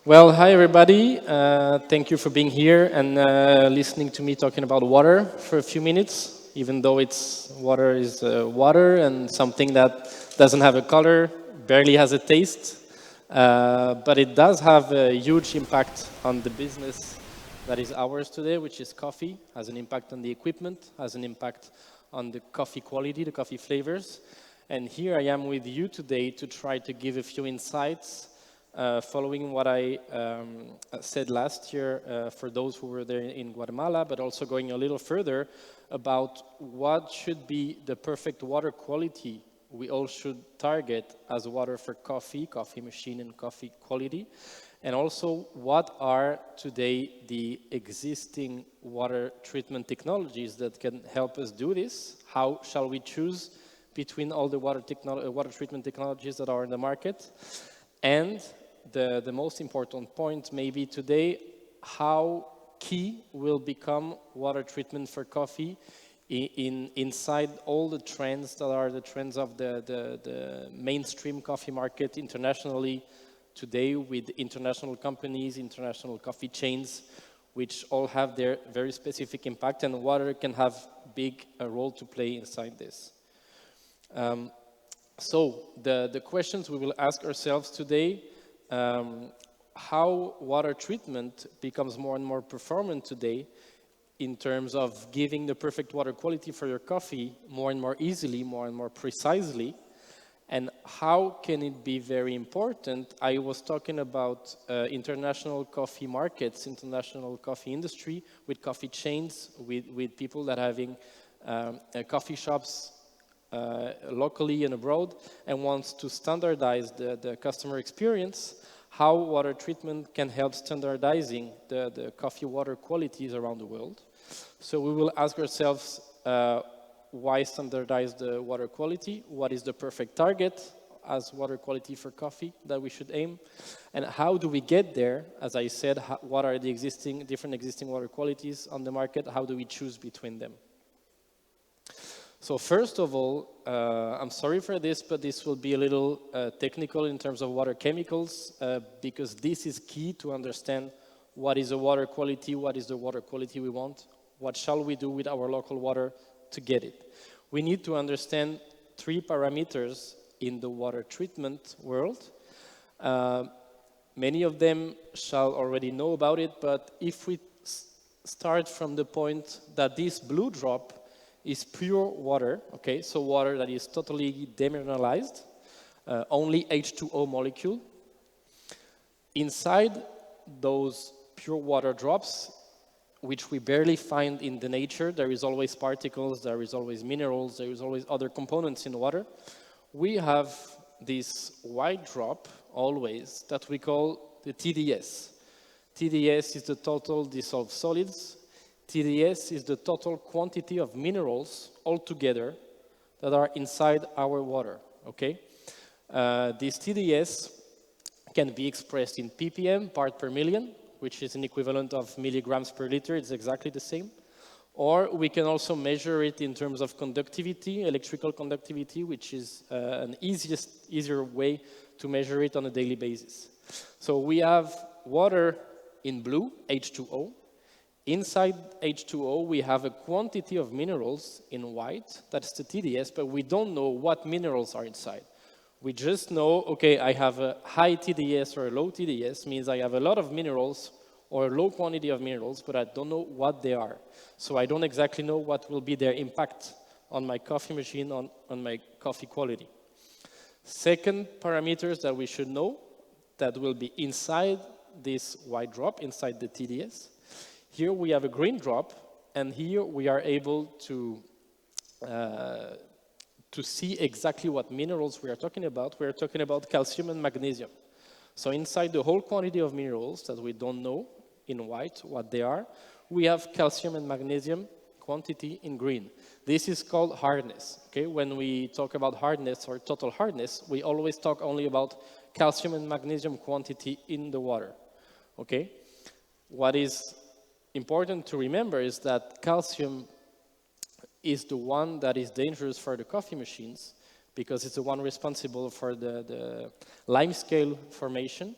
Well, hi everybody. Thank you for being here and listening to me talking about water for a few minutes. Even though it's water is water and something that doesn't have a color, barely has a taste, but it does have a huge impact on the business that is ours today, which is coffee. Has an impact on the equipment, has an impact on the coffee quality, the coffee flavors. And here I am with you today to try to give a few insights following what I said last year for those who were there in Guatemala, but also going a little further about what should be the perfect water quality we all should target as water for coffee, coffee machine, and coffee quality. And also, what are today the existing water treatment technologies that can help us do this? How shall we choose between all the water treatment technologies that are in the market? And the most important point maybe today, how key will become water treatment for coffee inside all the trends that are the trends of the mainstream coffee market internationally today, with international companies, international coffee chains, which all have their very specific impact, and water can have big a role to play inside this. So the questions we will ask ourselves today, how water treatment becomes more and more performant today in terms of giving the perfect water quality for your coffee more and more easily, more and more precisely, and how can it be very important? I was talking about international coffee markets, international coffee industry, with coffee chains, with people that are having coffee shops locally and abroad, and wants to standardize the customer experience, how water treatment can help standardizing the coffee water qualities around the world. So we will ask ourselves, why standardize the water quality? What is the perfect target as water quality for coffee that we should aim? And how do we get there? As I said, what are the different existing water qualities on the market? How do we choose between them? So first of all, I'm sorry for this, but this will be a little technical in terms of water chemicals, because this is key to understand what is the water quality, what is the water quality we want, what shall we do with our local water to get it. We need to understand 3 parameters in the water treatment world. Many of them shall already know about it, but if we start from the point that this blue drop is pure water, okay, so water that is totally demineralized, only H2O molecule. Inside those pure water drops, which we barely find in the nature, there is always particles, there is always minerals, there is always other components in water. We have this white drop always that we call the TDS. TDS is the total dissolved solids. TDS is the total quantity of minerals altogether that are inside our water, okay? This TDS can be expressed in ppm, part per million, which is an equivalent of milligrams per liter. It's exactly the same. Or we can also measure it in terms of conductivity, electrical conductivity, which is an easier way to measure it on a daily basis. So we have water in blue, H2O. Inside H2O, we have a quantity of minerals in white, that's the TDS, but we don't know what minerals are inside. We just know, okay, I have a high TDS or a low TDS, means I have a lot of minerals or a low quantity of minerals, but I don't know what they are. So I don't exactly know what will be their impact on my coffee machine, on my coffee quality. Second parameters that we should know that will be inside this white drop, inside the TDS. Here we have a green drop, and here we are able to see exactly what minerals we are talking about. We are talking about calcium and magnesium. So inside the whole quantity of minerals that we don't know in white what they are, we have calcium and magnesium quantity in green. This is called hardness. Okay? When we talk about hardness or total hardness, we always talk only about calcium and magnesium quantity in the water. Okay? What is important to remember is that calcium is the one that is dangerous for the coffee machines because it's the one responsible for the lime scale formation.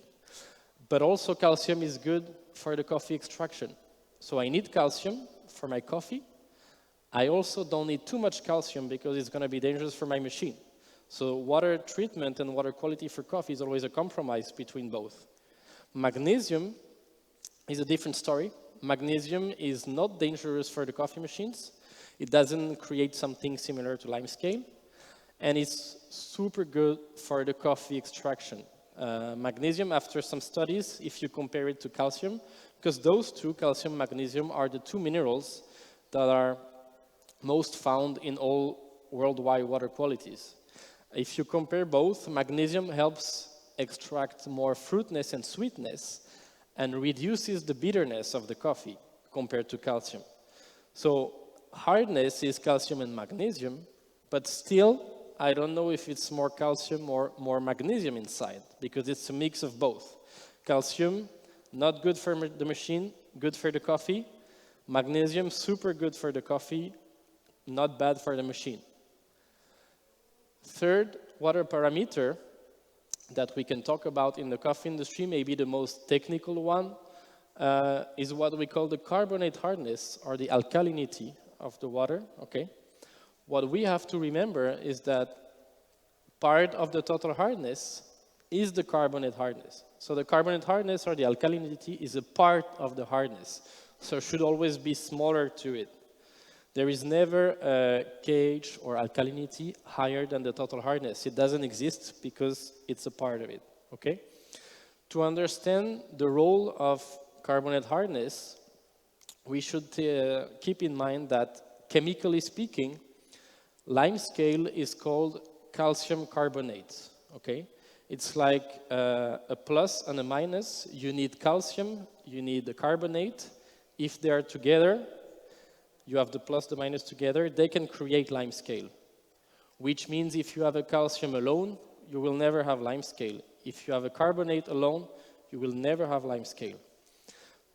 But also calcium is good for the coffee extraction. So I need calcium for my coffee. I also don't need too much calcium because it's going to be dangerous for my machine. So water treatment and water quality for coffee is always a compromise between both. Magnesium is a different story. Magnesium is not dangerous for the coffee machines. It doesn't create something similar to limescale. And it's super good for the coffee extraction. Magnesium, after some studies, if you compare it to calcium, because those two, calcium and magnesium, are the two minerals that are most found in all worldwide water qualities. If you compare both, magnesium helps extract more fruitness and sweetness and reduces the bitterness of the coffee compared to calcium. So hardness is calcium and magnesium, but still, I don't know if it's more calcium or more magnesium inside, because it's a mix of both. Calcium, not good for the machine, good for the coffee. Magnesium, super good for the coffee, not bad for the machine. Third water parameter that we can talk about in the coffee industry, maybe the most technical one, is what we call the carbonate hardness or the alkalinity of the water. Okay. What we have to remember is that part of the total hardness is the carbonate hardness. So the carbonate hardness or the alkalinity is a part of the hardness. So it should always be smaller to it. There is never a KH or alkalinity higher than the total hardness. It doesn't exist because it's a part of it, okay? To understand the role of carbonate hardness, we should keep in mind that chemically speaking, limescale is called calcium carbonate, okay? It's like a plus and a minus. You need calcium, you need the carbonate. If they are together, you have the plus, the minus together, they can create limescale, which means if you have a calcium alone, you will never have limescale. If you have a carbonate alone, you will never have limescale.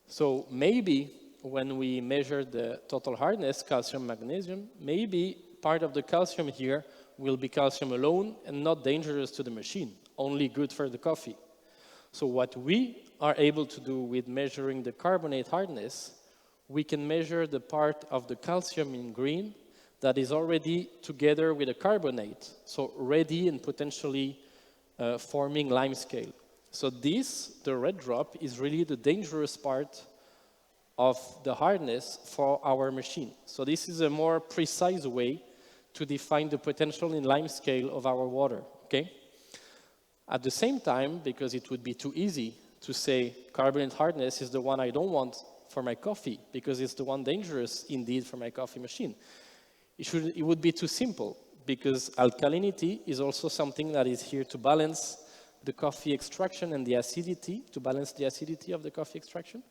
So maybe when we measure the total hardness, calcium, magnesium, maybe part of the calcium here will be calcium alone and not dangerous to the machine, only good for the coffee. So what we are able to do with measuring the carbonate hardness, we can measure the part of the calcium in green that is already together with a carbonate, so ready and potentially forming limescale. So this, the red drop, is really the dangerous part of the hardness for our machine. So this is a more precise way to define the potential in limescale of our water, okay? At the same time, because it would be too easy to say carbonate hardness is the one I don't want for my coffee, because it's the one dangerous indeed for my coffee machine. It would be too simple, because alkalinity is also something that is here to balance the coffee extraction and the acidity, to balance the acidity of the coffee extraction.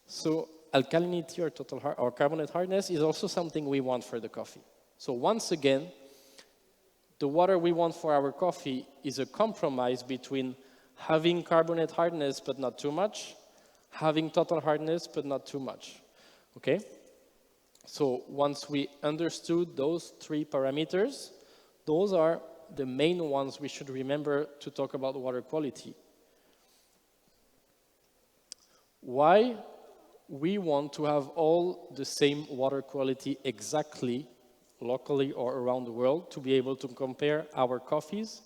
So alkalinity or carbonate hardness is also something we want for the coffee. So once again, the water we want for our coffee is a compromise between having carbonate hardness but not too much, having total hardness but not too much, okay? So once we understood those three parameters, those are the main ones we should remember to talk about water quality. Why we want to have all the same water quality exactly, locally or around the world, to be able to compare our coffees?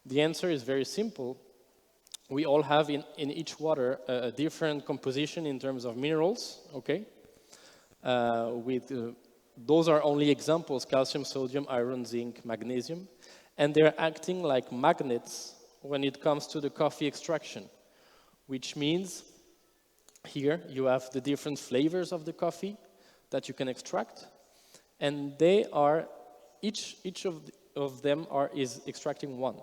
The answer is very simple. We all have in each water a different composition in terms of minerals, okay? Those are only examples: calcium, sodium, iron, zinc, magnesium. And they're acting like magnets when it comes to the coffee extraction, which means here you have the different flavors of the coffee that you can extract, and they are, each of them is extracting one,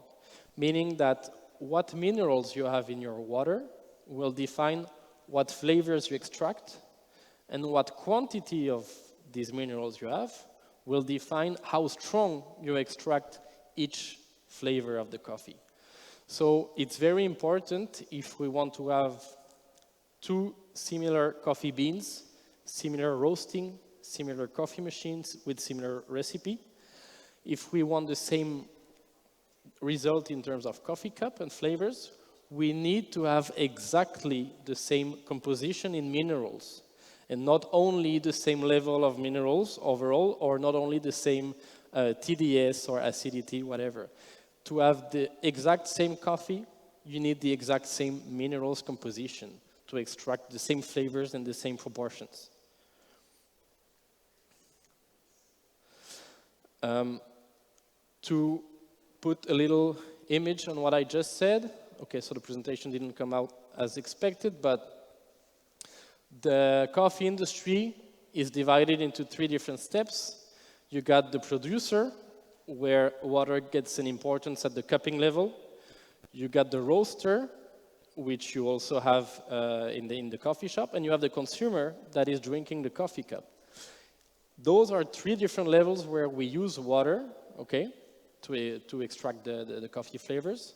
meaning that what minerals you have in your water will define what flavors you extract, and what quantity of these minerals you have will define how strong you extract each flavor of the coffee. So it's very important, if we want to have two similar coffee beans, similar roasting, similar coffee machines with similar recipe, if we want the same result in terms of coffee cup and flavors, we need to have exactly the same composition in minerals, and not only the same level of minerals overall, or not only the same TDS or acidity, whatever. To have the exact same coffee, you need the exact same minerals composition to extract the same flavors and the same proportions. To put a little image on what I just said, okay, so the presentation didn't come out as expected, but the coffee industry is divided into 3 different steps. You got the producer, where water gets an importance at the cupping level. You got the roaster, which you also have in the coffee shop, and you have the consumer that is drinking the coffee cup. Those are 3 different levels where we use water, okay, to extract the coffee flavors.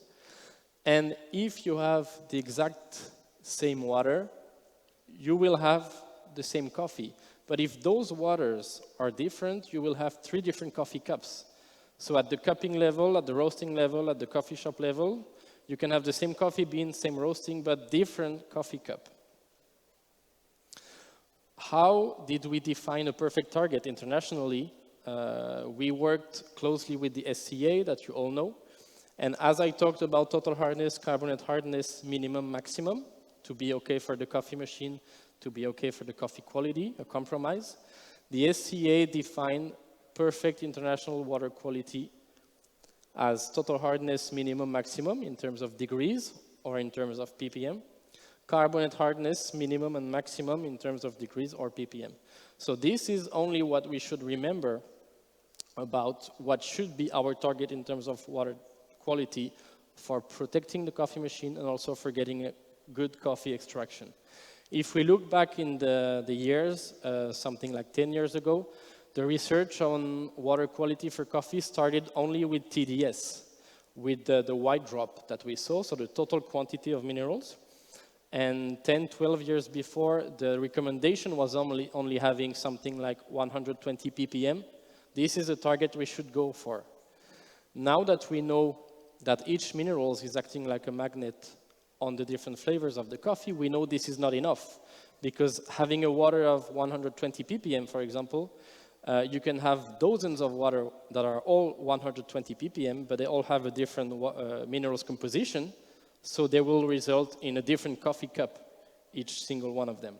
And if you have the exact same water, you will have the same coffee. But if those waters are different, you will have 3 different coffee cups. So at the cupping level, at the roasting level, at the coffee shop level, you can have the same coffee bean, same roasting, but different coffee cup. How did we define a perfect target internationally? We worked closely with the SCA that you all know. And as I talked about total hardness, carbonate hardness, minimum, maximum, to be okay for the coffee machine, to be okay for the coffee quality, a compromise, the SCA defined perfect international water quality as total hardness, minimum, maximum in terms of degrees or in terms of ppm, carbonate hardness, minimum and maximum in terms of degrees or ppm. So this is only what we should remember about what should be our target in terms of water quality for protecting the coffee machine and also for getting a good coffee extraction. If we look back in the years, something like 10 years ago, the research on water quality for coffee started only with TDS, with the white drop that we saw, so the total quantity of minerals. And 10, 12 years before, the recommendation was only having something like 120 ppm. This is a target we should go for. Now that we know that each mineral is acting like a magnet on the different flavors of the coffee, we know this is not enough. Because having a water of 120 ppm, for example, you can have dozens of water that are all 120 ppm, but they all have a different minerals composition, so they will result in a different coffee cup, each single one of them.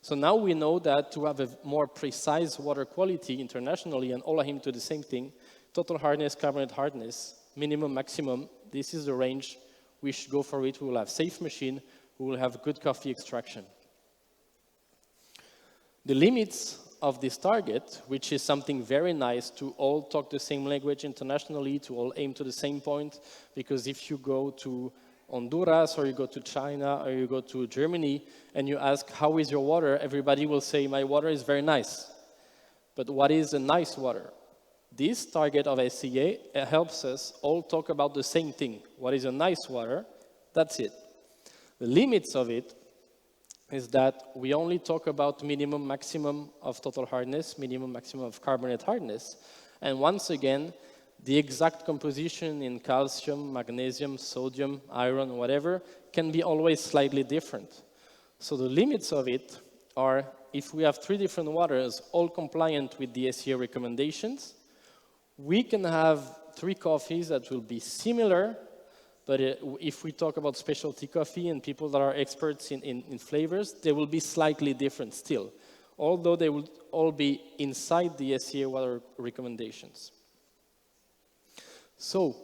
So now we know that to have a more precise water quality internationally, and all aim to the same thing, total hardness, carbonate hardness, minimum, maximum, this is the range we should go for it. We will have safe machine, we will have good coffee extraction. The limits of this target, which is something very nice to all talk the same language internationally, to all aim to the same point, because if you go to Honduras, or you go to China, or you go to Germany, and you ask, how is your water? Everybody will say, my water is very nice. But what is a nice water? This target of SCA helps us all talk about the same thing. What is a nice water? That's it. The limits of it is that we only talk about minimum, maximum of total hardness, minimum, maximum of carbonate hardness. And once again, the exact composition in calcium, magnesium, sodium, iron, whatever, can be always slightly different. So the limits of it are, if we have 3 different waters, all compliant with the SCA recommendations, we can have 3 coffees that will be similar, but if we talk about specialty coffee and people that are experts in flavors, they will be slightly different still, although they will all be inside the SCA water recommendations. So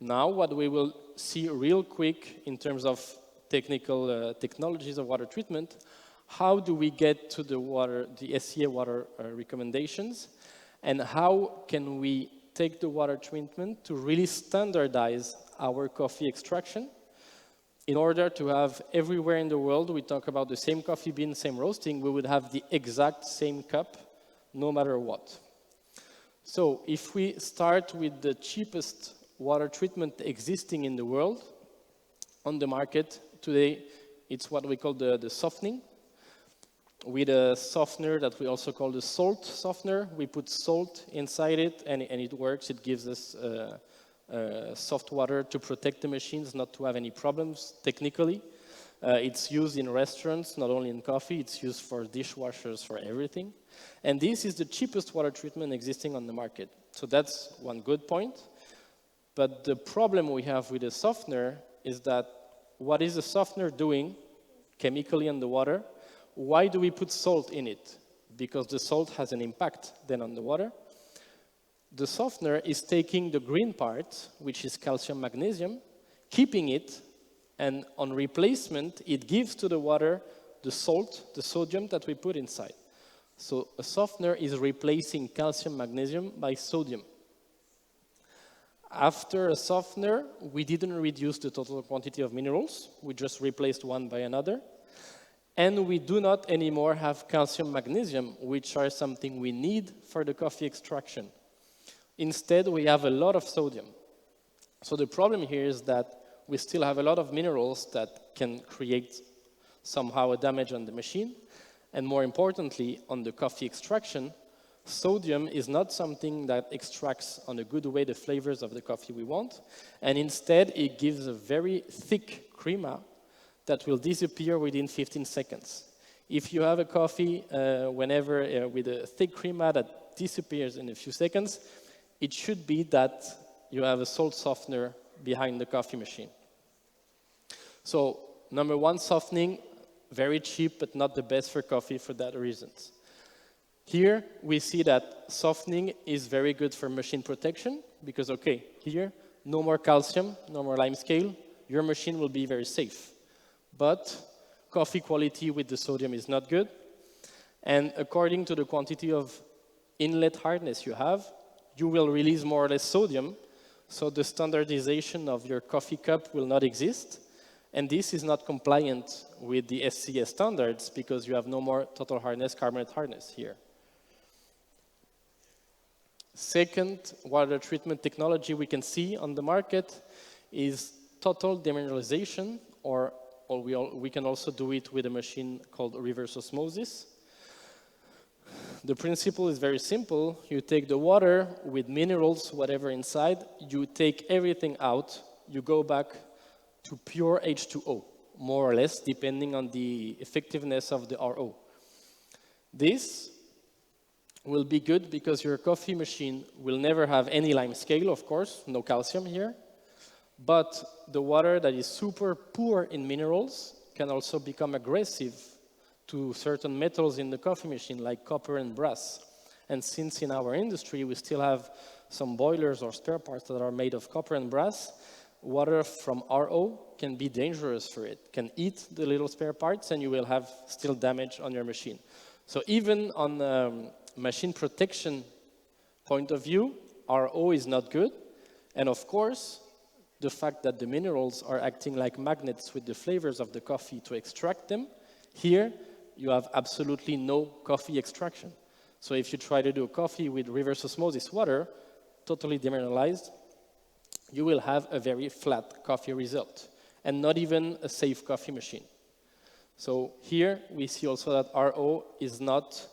now what we will see real quick in terms of technical technologies of water treatment, how do we get to the SCA water recommendations, and how can we take the water treatment to really standardize our coffee extraction in order to have everywhere in the world, we talk about the same coffee bean, same roasting, we would have the exact same cup no matter what. So if we start with the cheapest water treatment existing in the world, on the market today, it's what we call the softening. With a softener that we also call the salt softener, we put salt inside it and it works. It gives us soft water to protect the machines, not to have any problems technically. It's used in restaurants, not only in coffee, it's used for dishwashers, for everything. And this is the cheapest water treatment existing on the market. So that's one good point. But the problem we have with a softener is that what is the softener doing chemically in the water? Why do we put salt in it? Because the salt has an impact then on the water. The softener is taking the green part, which is calcium, magnesium, keeping it, and on replacement, it gives to the water the salt, the sodium that we put inside. So a softener is replacing calcium, magnesium by sodium. After a softener, we didn't reduce the total quantity of minerals. We just replaced one by another. And we do not anymore have calcium, magnesium, which are something we need for the coffee extraction. Instead, we have a lot of sodium. So the problem here is that we still have a lot of minerals that can create somehow a damage on the machine. And more importantly, on the coffee extraction, sodium is not something that extracts on a good way the flavors of the coffee we want. And instead, it gives a very thick crema that will disappear within 15 seconds. If you have a coffee with a thick crema that disappears in a few seconds, it should be that you have a salt softener behind the coffee machine. So, number one, softening, very cheap, but not the best for coffee for that reasons. Here, we see that softening is very good for machine protection, because, okay, here, no more calcium, no more lime scale, your machine will be very safe. But coffee quality with the sodium is not good. And according to the quantity of inlet hardness you have, you will release more or less sodium, so the standardization of your coffee cup will not exist. And this is not compliant with the SCS standards because you have no more total hardness, carbonate hardness here. Second water treatment technology we can see on the market is total demineralization, or we can also do it with a machine called reverse osmosis. The principle is very simple. You take the water with minerals, whatever inside, you take everything out, you go back to pure H2O, more or less, depending on the effectiveness of the RO. This will be good because your coffee machine will never have any lime scale, of course, no calcium here. But the water that is super poor in minerals can also become aggressive to certain metals in the coffee machine, like copper and brass. And since in our industry we still have some boilers or spare parts that are made of copper and brass, water from RO can be dangerous for it, can eat the little spare parts, and you will have still damage on your machine. So even on machine protection point of view, RO is not good. And of course, the fact that the minerals are acting like magnets with the flavors of the coffee to extract them, here you have absolutely no coffee extraction. So if you try to do a coffee with reverse osmosis water, totally demineralized, you will have a very flat coffee result and not even a safe coffee machine. So here we see also that RO is not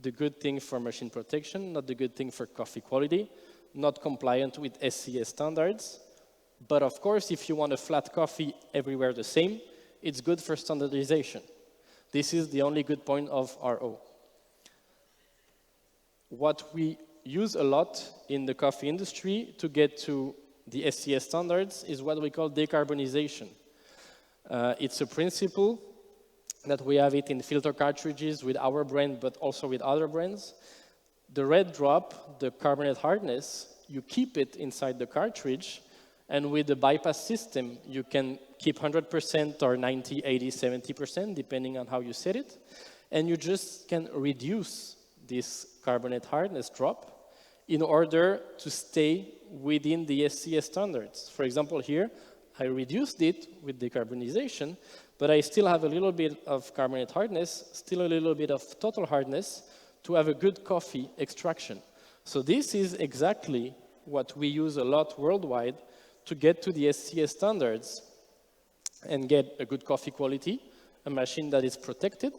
the good thing for machine protection, not the good thing for coffee quality, not compliant with SCS standards. But of course, if you want a flat coffee everywhere the same, it's good for standardization. This is the only good point of RO. What we use a lot in the coffee industry to get to the SCS standards is what we call decarbonization. It's a principle that we have it in filter cartridges with our brand, but also with other brands. The red drop, the carbonate hardness, you keep it inside the cartridge, and with the bypass system, you can keep 100% or 90, 80, 70%, depending on how you set it. And you just can reduce this carbonate hardness drop in order to stay within the SCS standards. For example, here, I reduced it with decarbonization, but I still have a little bit of carbonate hardness, still a little bit of total hardness to have a good coffee extraction. So this is exactly what we use a lot worldwide to get to the SCS standards and get a good coffee quality, a machine that is protected.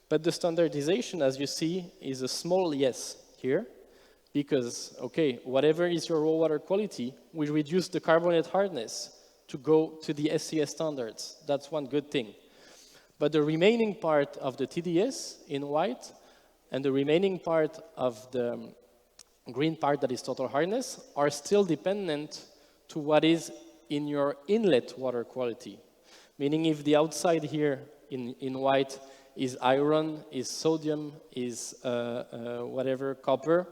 But the standardization, as you see, is a small yes here. Because, okay, whatever is your raw water quality, we reduce the carbonate hardness to go to the SCS standards. That's one good thing. But the remaining part of the TDS in white and the remaining part of the green part that is total hardness are still dependent to what is in your inlet water quality. Meaning if the outside here in white is iron, is sodium, is whatever, copper,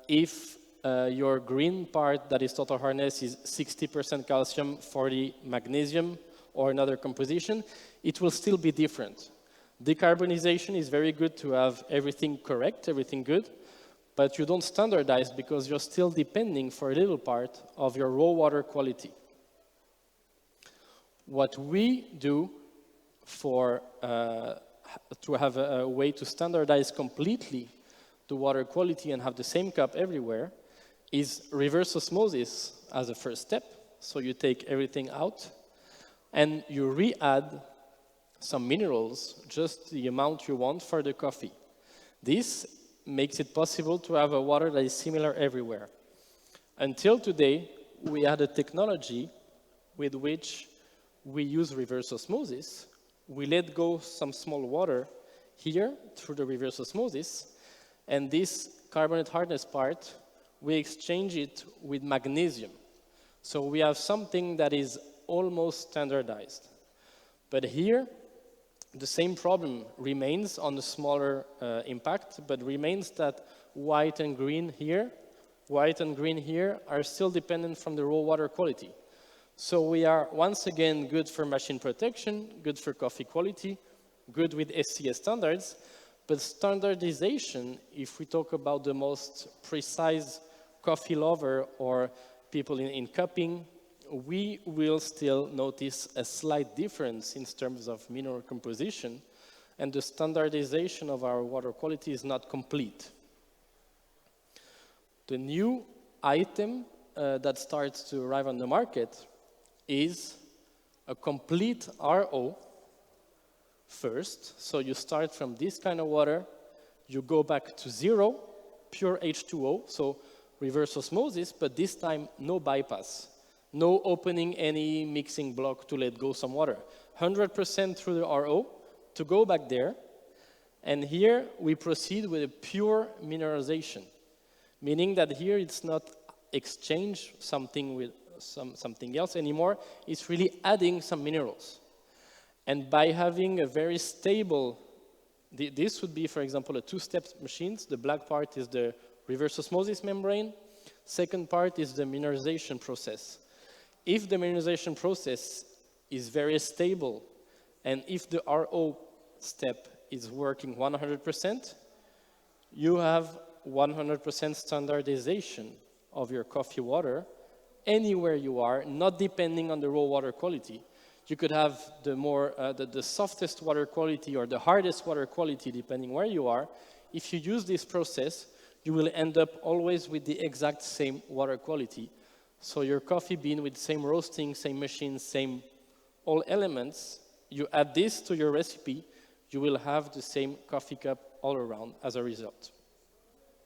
if your green part that is total hardness is 60% calcium, 40 magnesium, or another composition, it will still be different. Decarbonization is very good to have everything correct, everything good, but you don't standardize because you're still depending for a little part of your raw water quality. What we do for to have a way to standardize completely the water quality and have the same cup everywhere is reverse osmosis as a first step. So you take everything out and you re-add some minerals, just the amount you want for the coffee. This makes it possible to have a water that is similar everywhere. Until today, we had a technology with which we use reverse osmosis. We let go some small water here through the reverse osmosis, and this carbonate hardness part, we exchange it with magnesium. So we have something that is almost standardized. But here, the same problem remains on the smaller impact, but remains that white and green here are still dependent from the raw water quality. So we are once again good for machine protection, good for coffee quality, good with SCS standards, but standardization, if we talk about the most precise coffee lover or people in cupping, we will still notice a slight difference in terms of mineral composition, and the standardization of our water quality is not complete. The new item that starts to arrive on the market is a complete RO first. So you start from this kind of water, you go back to zero, pure H2O, so reverse osmosis, but this time no bypass. No opening any mixing block to let go some water. 100% through the RO to go back there. And here we proceed with a pure mineralization, meaning that here it's not exchange something with something else anymore. It's really adding some minerals. And by having a very stable, this would be, for example, a two-step machine. The black part is the reverse osmosis membrane. Second part is the mineralization process. If the mineralization process is very stable, and if the RO step is working 100%, you have 100% standardization of your coffee water anywhere you are, not depending on the raw water quality. You could have the softest water quality or the hardest water quality, depending where you are. If you use this process, you will end up always with the exact same water quality. So your coffee bean with same roasting, same machine, same all elements, you add this to your recipe, you will have the same coffee cup all around as a result.